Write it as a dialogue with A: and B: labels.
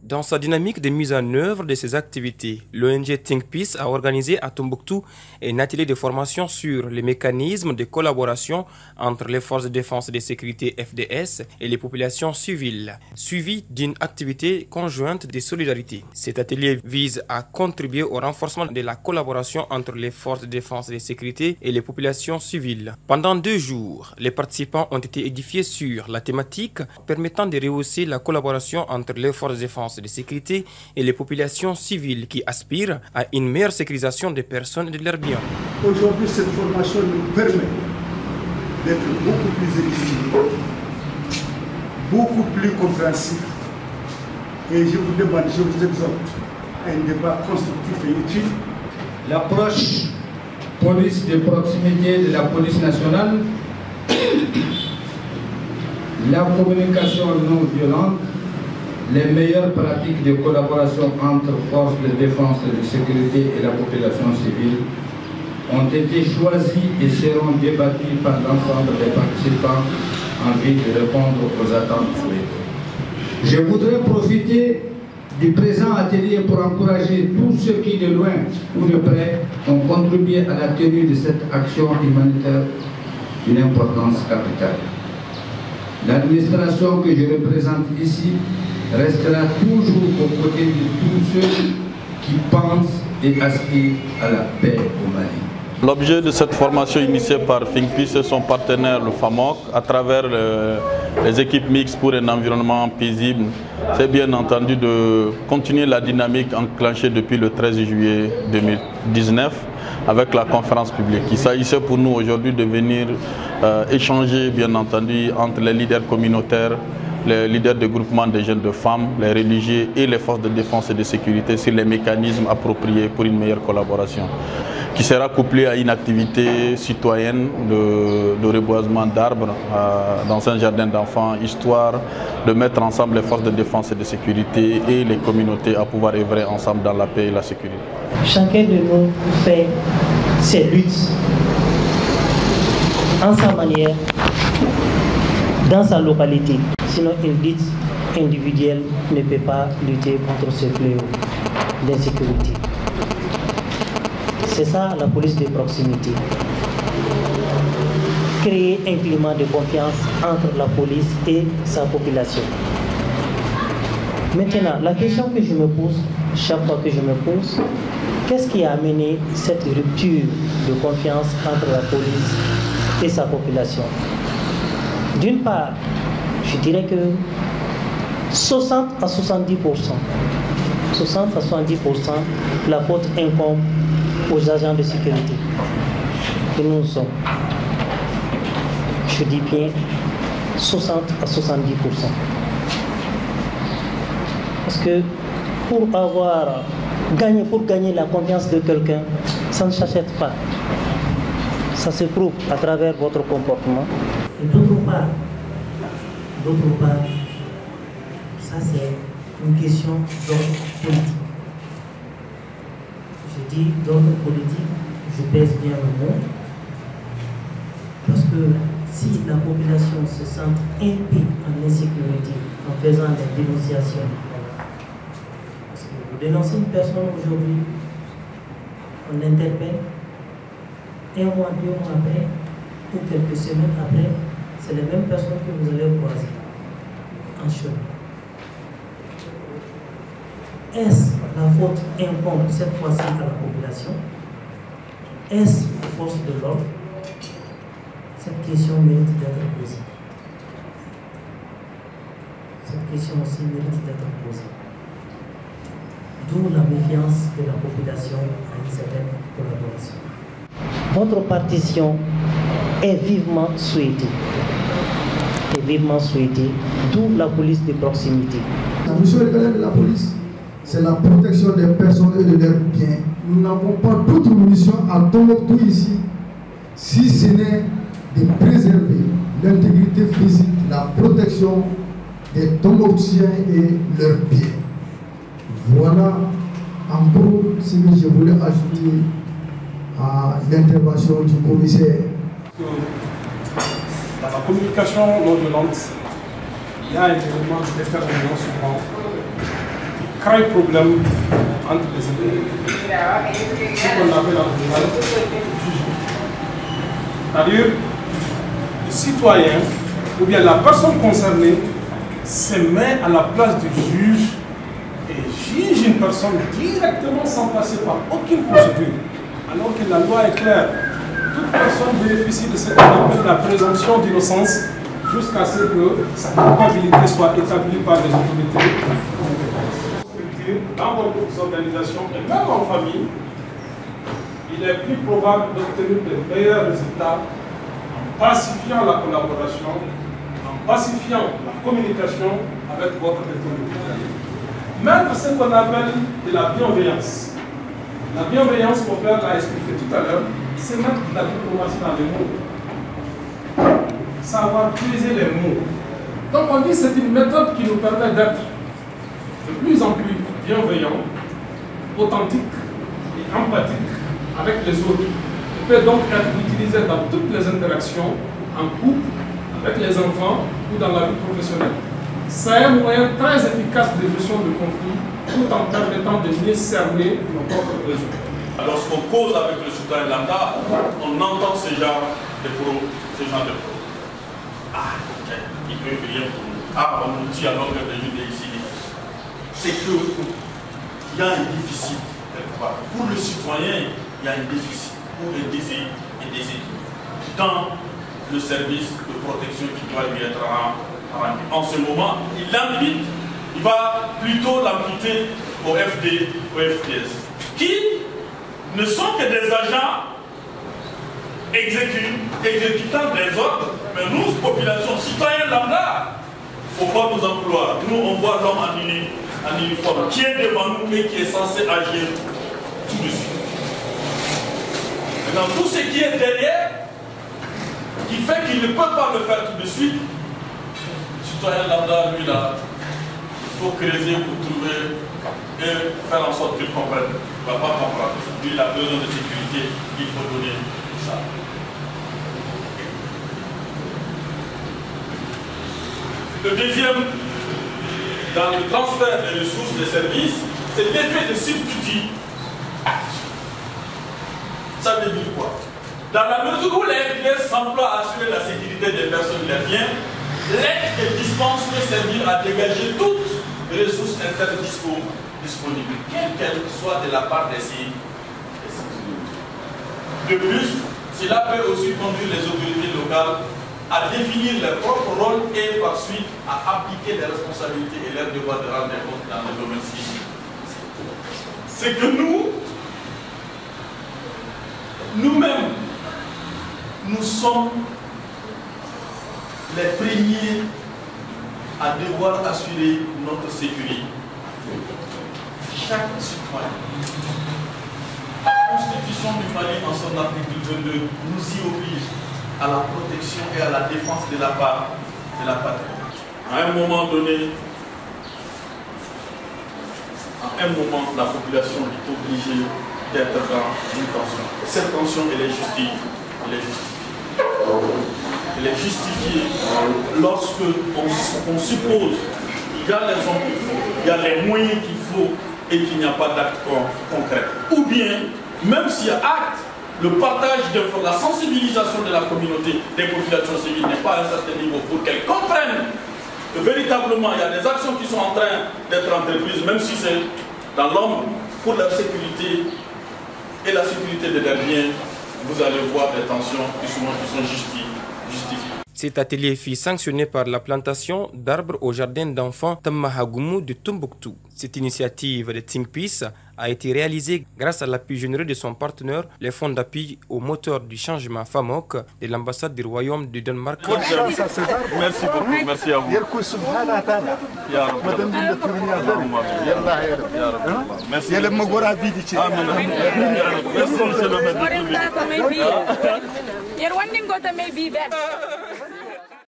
A: Dans sa dynamique de mise en œuvre de ses activités, l'ONG Think Peace a organisé à Tombouctou un atelier de formation sur les mécanismes de collaboration entre les forces de défense et de sécurité FDS et les populations civiles, suivi d'une activité conjointe de solidarité. Cet atelier vise à contribuer au renforcement de la collaboration entre les forces de défense et de sécurité et les populations civiles. Pendant 2 jours, les participants ont été édifiés sur la thématique permettant de rehausser la collaboration entre les forces de défense et de sécurité et les populations civiles qui aspirent à une meilleure sécurisation des personnes et de leurs biens.
B: Aujourd'hui, cette formation nous permet d'être beaucoup plus édifiés, beaucoup plus compréhensifs. Et je vous demande, je vous exhorte à un débat constructif et utile.
C: L'approche police de proximité de la police nationale, la communication non violente, les meilleures pratiques de collaboration entre forces de défense et de sécurité et la population civile ont été choisis et seront débattus par l'ensemble des participants en vue de répondre aux attentes souhaitées. Je voudrais profiter du présent atelier pour encourager tous ceux qui, de loin ou de près, ont contribué à la tenue de cette action humanitaire d'une importance capitale. L'administration que je représente ici restera toujours aux côtés de tous ceux qui pensent et aspirent à la paix au Mali.
D: L'objet de cette formation initiée par Think Peace et son partenaire, le FAMOC, à travers les équipes mixtes pour un environnement paisible, c'est bien entendu de continuer la dynamique enclenchée depuis le 13 juillet 2019 avec la conférence publique. Il s'agissait pour nous aujourd'hui de venir échanger, bien entendu, entre les leaders communautaires, les leaders de groupements de jeunes de femmes, les religieux et les forces de défense et de sécurité sur les mécanismes appropriés pour une meilleure collaboration, qui sera couplée à une activité citoyenne de reboisement d'arbres dans un jardin d'enfants, histoire de mettre ensemble les forces de défense et de sécurité et les communautés à pouvoir œuvrer ensemble dans la paix et la sécurité.
E: Chacun de nous fait ses luttes en sa manière, dans sa localité. Sinon, une lutte individuelle ne peut pas lutter contre ce fléau d'insécurité. C'est ça la police de proximité. Créer un climat de confiance entre la police et sa population. Maintenant, la question que je me pose, chaque fois que je me pose, qu'est-ce qui a amené cette rupture de confiance entre la police et sa population? D'une part, je dirais que 60 à 70%, la faute incombe aux agents de sécurité que nous sommes. Je dis bien 60 à 70%. Parce que pour gagner la confiance de quelqu'un, ça ne s'achète pas. Ça se prouve à travers votre comportement. Et d'autre part, ça c'est une question d'ordre politique. Je dis d'ordre politique, je pèse bien le mot, parce que si la population se sent impie en insécurité en faisant des dénonciations, parce que vous dénoncez une personne aujourd'hui, on l'interpelle, 1 mois, 2 mois après, ou quelques semaines après, c'est les mêmes personnes que vous allez croiser en chemin. Est-ce la faute incombe cette fois-ci à la population? Est-ce aux forces de l'ordre? Cette question mérite d'être posée. Cette question aussi mérite d'être posée. D'où la méfiance de la population à une certaine collaboration. Votre partition est vivement souhaitée. D'où la police de proximité.
F: La mission de la police, c'est la protection des personnes et de leurs biens. Nous n'avons pas d'autre mission à Tombouctou ici, si ce n'est de préserver l'intégrité physique, la protection des Tomboutiens et leurs biens. Voilà en gros ce que je voulais ajouter à l'intervention du commissaire.
G: Dans la communication non violente, il y a un élément de détermination souvent crée problème entre les intérêts. Ce qu'on appelle en général jugement. C'est-à-dire, le citoyen ou bien la personne concernée se met à la place du juge et juge une personne directement sans passer par aucune procédure. Alors que la loi est claire. Toute personne bénéficie de ce qu'on appelle la présomption d'innocence jusqu'à ce que sa culpabilité soit établie par les autorités. Dans votre organisation et même en famille, il est plus probable d'obtenir de meilleurs résultats en pacifiant la collaboration, en pacifiant la communication avec votre interlocuteur. Mettre ce qu'on appelle de la bienveillance. La bienveillance, mon père l'a expliqué tout à l'heure, c'est mettre la diplomatie dans les mots. Savoir utiliser les mots. Donc on dit que c'est une méthode qui nous permet d'être de plus en plus bienveillant, authentique et empathique avec les autres. Il peut donc être utilisé dans toutes les interactions, en couple, avec les enfants ou dans la vie professionnelle. C'est un moyen très efficace de gestion de conflits tout en permettant de mieux cerner nos propres besoins.
D: Lorsqu'on cause avec le citoyen lambda, on entend ce genre de problèmes. Ah, ok, il peut rien pour nous. Ah, on nous dit alors que les ici. C'est qu'il y a un déficit quelque part. Pour le citoyen, il y a un déficit ou un désir dans le service de protection qui doit lui être rendu. En ce moment, il l'impute, il va plutôt l'imputer au FD, au FDS, qui ne sont que des agents exécutant des ordres, mais nous, population, citoyens lambda, il ne faut pas nous employer. Nous, on voit l'homme en uniforme qui est devant nous et qui est censé agir tout de suite. Maintenant, tout ce qui est derrière, qui fait qu'il ne peut pas le faire tout de suite, citoyen lambda, lui là, il faut creuser pour trouver et faire en sorte qu'il comprenne. Il ne va pas comprendre. Lui, il a besoin de sécurité, il faut donner ça. Le deuxième, dans le transfert des ressources des services, c'est l'effet de substitut. Ça veut dire quoi? Dans la mesure où les FDS s'emploient à assurer la sécurité des personnes et des biens, l'aide qu'elle dispense peut servir à dégager toutes les ressources internes disponibles, quelles qu'elles soient de la part des civils. De plus, cela peut aussi conduire les autorités locales à définir leur propre rôle et par suite à appliquer les responsabilités et leurs devoirs de rendre des comptes dans le domaine civil. C'est que nous-mêmes, nous sommes les premiers à devoir assurer notre sécurité. Chaque citoyen. La Constitution du Mali, en son article 22, nous y oblige à la protection et à la défense de la patrie. À un moment donné, la population est obligée d'être dans une tension. Cette tension, elle est justifiée. Elle est justifiée lorsque on suppose qu'il y a les hommes qu'il faut, il y a les moyens qu'il faut et qu'il n'y a pas d'acte concret. Ou bien, même s'il y a acte, le partage la sensibilisation de la communauté, des populations civiles n'est pas à un certain niveau pour qu'elles comprennent que véritablement il y a des actions qui sont en train d'être entreprises, même si c'est dans l'ombre, pour leur sécurité et la sécurité de leurs biens. Vous allez voir des tensions qui sont justifiées.
A: Cet atelier fut sanctionné par la plantation d'arbres au jardin d'enfants Tamahagoumou de Tombouctou. Cette initiative de Think Peace a été réalisée grâce à l'appui généreux de son partenaire, les fonds d'appui au moteur du changement FAMOC de l'ambassade du Royaume du Danemark.
D: Merci beaucoup, merci à vous. Merci, monsieur le maître.